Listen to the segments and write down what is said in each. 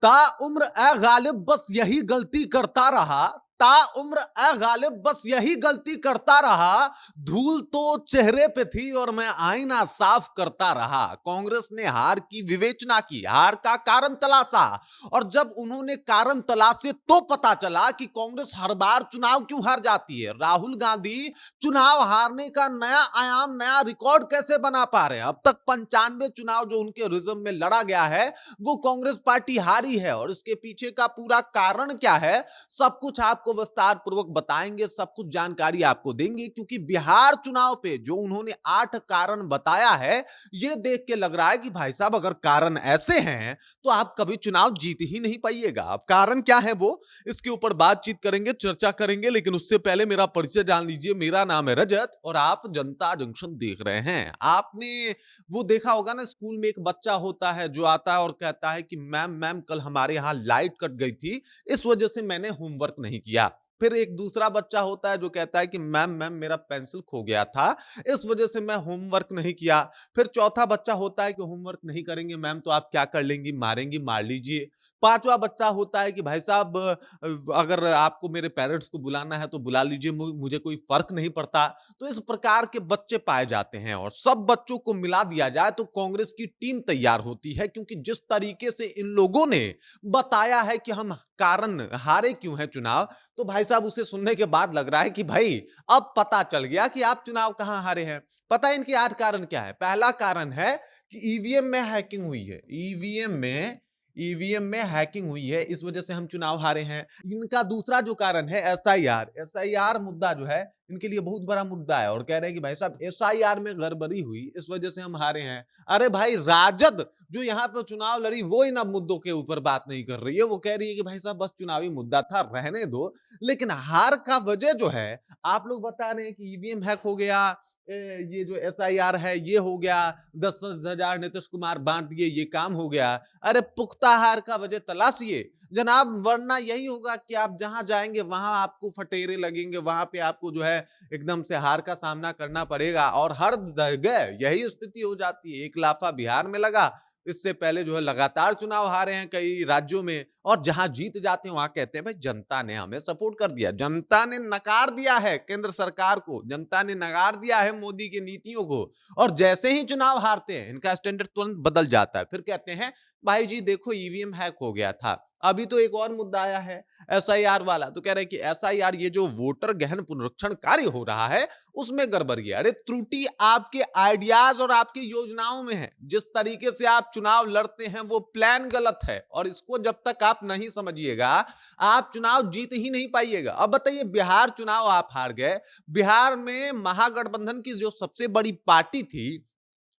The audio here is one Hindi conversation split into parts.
ताउम्र ए गालिब बस यही गलती करता रहा, ताउम्र ए गालिब बस यही गलती करता रहा, धूल तो चेहरे पे थी और मैं आईना साफ करता रहा। कांग्रेस ने हार की विवेचना की, हार का कारण तलाशा, और जब उन्होंने कारण तलाशे तो पता चला कि कांग्रेस हर बार चुनाव क्यों हार जाती है। राहुल गांधी चुनाव हारने का नया आयाम, नया रिकॉर्ड कैसे बना पा रहे हैं। अब तक 95 चुनाव जो उनके रिज्म में लड़ा गया है वो कांग्रेस पार्टी हारी है, और इसके पीछे का पूरा कारण क्या है सब कुछ आपको विस्तार पूर्वक बताएंगे, सब कुछ जानकारी आपको देंगे, क्योंकि बिहार चुनाव पे जो उन्होंने 8 कारण बताया है ये देख के लग रहा है कि भाई साहब अगर कारण ऐसे हैं तो आप कभी चुनाव जीत ही नहीं पाइएगा। अब कारण क्या है वो इसके ऊपर बातचीत करेंगे, चर्चा करेंगे, लेकिन उससे पहले मेरा परिचय जान लीजिए। मेरा नाम है रजत और आप जनता जंक्शन देख रहे हैं। आपने वो देखा होगा ना, स्कूल में एक बच्चा होता है जो आता है और कहता है कि मैम मैम कल हमारे यहाँ लाइट कट गई थी, इस वजह से मैंने होमवर्क नहीं किया। फिर एक दूसरा बच्चा होता है जो कहता है कि मैम मैम मेरा पेंसिल खो गया था, इस वजह से मैं होमवर्क नहीं किया। फिर चौथा बच्चा होता है कि होमवर्क नहीं करेंगे मैम तो आप क्या कर लेंगी, मारेंगी, मार लीजिए। पांचवा बच्चा होता है कि भाई साहब अगर आपको मेरे पेरेंट्स को बुलाना है तो बुला लीजिए, मुझे कोई फर्क नहीं पड़ता। तो इस प्रकार के बच्चे पाए जाते हैं, और सब बच्चों को मिला दिया जाए तो कांग्रेस की टीम तैयार होती है, क्योंकि जिस तरीके से इन लोगों ने बताया है कि हम कारण हारे क्यों हैं चुनाव, तो भाई साहब उसे सुनने के बाद लग रहा है कि भाई अब पता चल गया कि आप चुनाव कहां हारे हैं। पता है इनके 8 कारण क्या है। पहला कारण है कि ईवीएम में हैकिंग हुई है, ईवीएम में हैकिंग हुई है, इस वजह से हम चुनाव हारे हैं। इनका दूसरा जो कारण है एसआईआर मुद्दा जो है इनके लिए बहुत बड़ा मुद्दा है, और कह रहे हैं कि भाई साहब एसआईआर में गड़बड़ी हुई, इस वजह से हम हारे हैं। अरे भाई राजद जो यहाँ पे चुनाव लड़ी वो इन मुद्दों के ऊपर बात नहीं कर रही है, वो कह रही है कि भाई साहब बस चुनावी मुद्दा था, रहने दो। लेकिन हार का वजह जो है आप लोग बता रहे हैं कि ईवीएम हैक हो गया, ये जो एसआईआर है ये हो गया, 10-10 हजार नीतीश कुमार बांट दिए, ये काम हो गया। अरे पुख्ता हार का वजह तलाशिए जनाब, वरना यही होगा कि आप जहां जाएंगे वहां आपको फटेरे लगेंगे, वहां पे आपको जो है एकदम से हार का सामना करना पड़ेगा, और हर जगह यही स्थिति हो जाती है। एक लाफा बिहार में लगा, इससे पहले जो है लगातार चुनाव हारे हैं कई राज्यों में, और जहां जीत जाते हैं वहां कहते हैं भाई जनता ने हमें सपोर्ट कर दिया, जनता ने नकार दिया है केंद्र सरकार को, जनता ने नकार दिया है मोदी की नीतियों को। और जैसे ही चुनाव हारते हैं इनका स्टैंडर्ड तुरंत बदल जाता है, फिर कहते हैं भाई जी देखो ईवीएम हैक हो गया था। अभी तो एक और मुद्दा आया है एसआईआर वाला, तो कह रहे हैं कि एसआईआर ये जो वोटर गहन पुनरीक्षण कार्य हो रहा है उसमें गड़बड़ी है। अरे त्रुटि आपके आइडियाज और आपकी योजनाओं में है, जिस तरीके से आप चुनाव लड़ते हैं वो प्लान गलत है, और इसको जब तक आप नहीं समझिएगा आप चुनाव जीत ही नहीं पाइएगा। अब बताइए बिहार चुनाव आप हार गए, बिहार में महागठबंधन की जो सबसे बड़ी पार्टी थी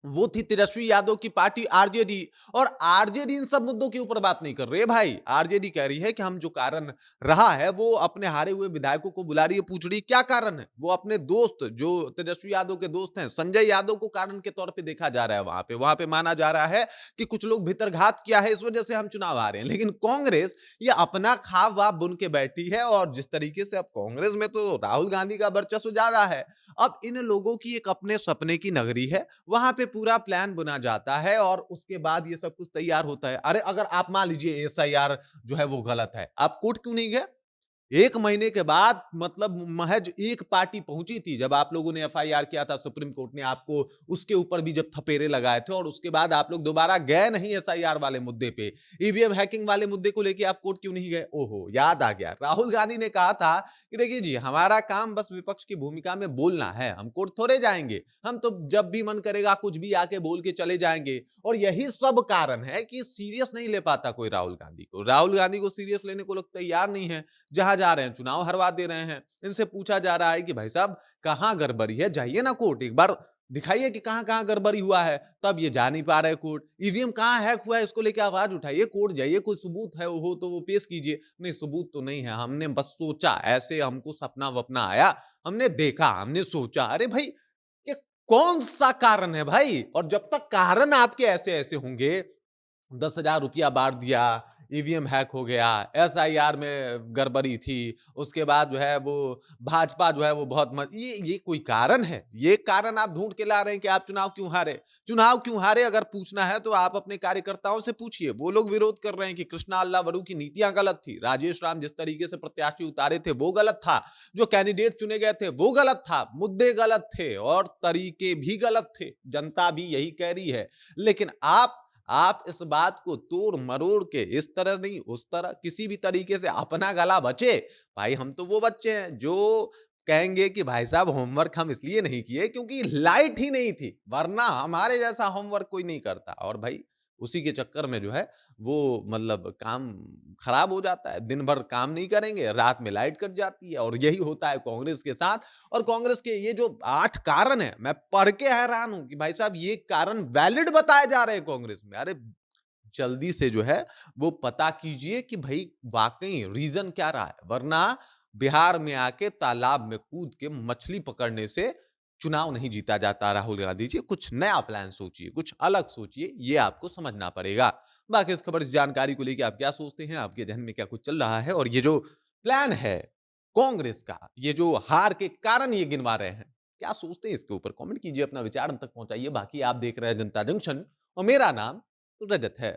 वो थी तेजस्वी यादव की पार्टी आरजेडी, और आरजेडी इन सब मुद्दों के ऊपर बात नहीं कर रही है भाई। आरजेडी कह रही है कि हम जो कारण रहा है वो अपने हारे हुए विधायकों को बुला रही है, पूछ रही है क्या कारण है। वो अपने दोस्त जो तेजस्वी यादव के दोस्त हैं संजय यादव को कारण के तौर पे देखा जा रहा है, वहां पे माना जा रहा है कि कुछ लोग भीतरघात किया है, इस वजह से हम चुनाव आ रहे हैं। लेकिन कांग्रेस ये अपना खाब वाब बुन के बैठी है, और जिस तरीके से अब कांग्रेस में तो राहुल गांधी का वर्चस्व ज्यादा है, अब इन लोगों की एक अपने सपने की नगरी है, वहां पे पूरा प्लान बुना जाता है और उसके बाद ये सब कुछ तैयार होता है। अरे अगर आप मान लीजिए एसआईआर जो है वो गलत है, आप कोर्ट क्यों नहीं गए? 1 महीने के बाद, मतलब महज एक पार्टी पहुंची थी जब आप लोगों ने एफआईआर किया था, सुप्रीम कोर्ट ने आपको उसके ऊपर भी जब थपेरे लगाए थे, और उसके बाद आप लोग दोबारा गए नहीं एसआईआर वाले मुद्दे पे, ईवीएम हैकिंग वाले मुद्दे को लेके आप कोर्ट क्यों नहीं गए? ओहो याद आ गया, राहुल गांधी ने कहा था कि देखिए जी हमारा काम बस विपक्ष की भूमिका में बोलना है, हम कोर्ट थोड़े जाएंगे, हम तो जब भी मन करेगा कुछ भी आके बोल के चले जाएंगे। और यही सब कारण है कि सीरियस नहीं ले पाता कोई राहुल गांधी को सीरियस लेने को लोग तैयार नहीं है। जहां जा रहे हैं चुनाव हरवा दे रहे हैं। इनसे पूछा जा रहा है कि भाई साहब कहां गड़बड़ी है, जाइए ना कोर्ट, एक बार दिखाइए कि कहां कहां गड़बड़ी हुआ है, तब ये जा नहीं पा रहे कोर्ट। ईवीएम कहां हैक हुआ है इसको लेके आवाज उठाइए, कोर्ट जाइए, कोई सबूत है वो तो वो पेश कीजिए। नहीं सबूत तो नहीं है, हमने बस सोचा, ऐसे हमको सपना वपना आया, हमने देखा, हमने सोचा। अरे भाई ये कौन सा कारण है भाई? और जब तक कारण आपके ऐसे ऐसे होंगे, 10,000 रुपया बांट दिया, ईवीएम हैक हो गया, एसआईआर में गड़बड़ी थी, उसके बाद जो है वो भाजपा जो है वो बहुत ये कोई कारण है? ये कारण आप ढूँढ के ला रहे हैं कि आप चुनाव क्यों हारे? चुनाव क्यों हारे अगर पूछना है तो आप अपने कार्यकर्ताओं से पूछिए। वो लोग विरोध कर रहे हैं कि कृष्णा अल्लावरू की नीतियाँ गलत थी, राजेश राम जिस तरीके से प्रत्याशी उतारे थे वो गलत था, जो कैंडिडेट चुने गए थे वो गलत था, मुद्दे गलत थे और तरीके भी गलत थे। जनता भी यही कह रही है। लेकिन आप इस बात को तोड़-मरोड़ के इस तरह नहीं, उस तरह किसी भी तरीके से अपना गला बचे। भाई हम तो वो बच्चे हैं जो कहेंगे कि भाई साहब होमवर्क हम इसलिए नहीं किए क्योंकि लाइट ही नहीं थी, वरना हमारे जैसा होमवर्क कोई नहीं करता और भाई उसी के चक्कर में जो है वो मतलब काम खराब हो जाता है। दिन भर काम नहीं करेंगे, रात में लाइट कट जाती है और यही होता है कांग्रेस के साथ और कांग्रेस के ये जो 8 कारण हैं, मैं पढ़ के हैरान हूँ कि भाई साहब ये कारण वैलिड बताए जा रहे हैं कांग्रेस में। अरे जल्दी से जो है वो पता कीजिए कि भई वाक़ई रीज़न क्या रहा है, वरना बिहार में आके तालाब में कूद के मछली पकड़ने से चुनाव नहीं जीता जाता राहुल गांधी जी। कुछ नया प्लान सोचिए, कुछ अलग सोचिए, ये आपको समझना पड़ेगा। बाकी इस खबर, इस जानकारी को लेके आप क्या सोचते हैं? आपके ज़हन में क्या कुछ चल रहा है? और ये जो प्लान है कांग्रेस का, ये जो हार के कारण ये गिनवा रहे हैं, क्या सोचते हैं इसके ऊपर? कमेंट कीजिए, अपना विचार हम तक पहुँचाइए। बाकी आप देख रहे हैं जनता जंक्शन और मेरा नाम रजत है।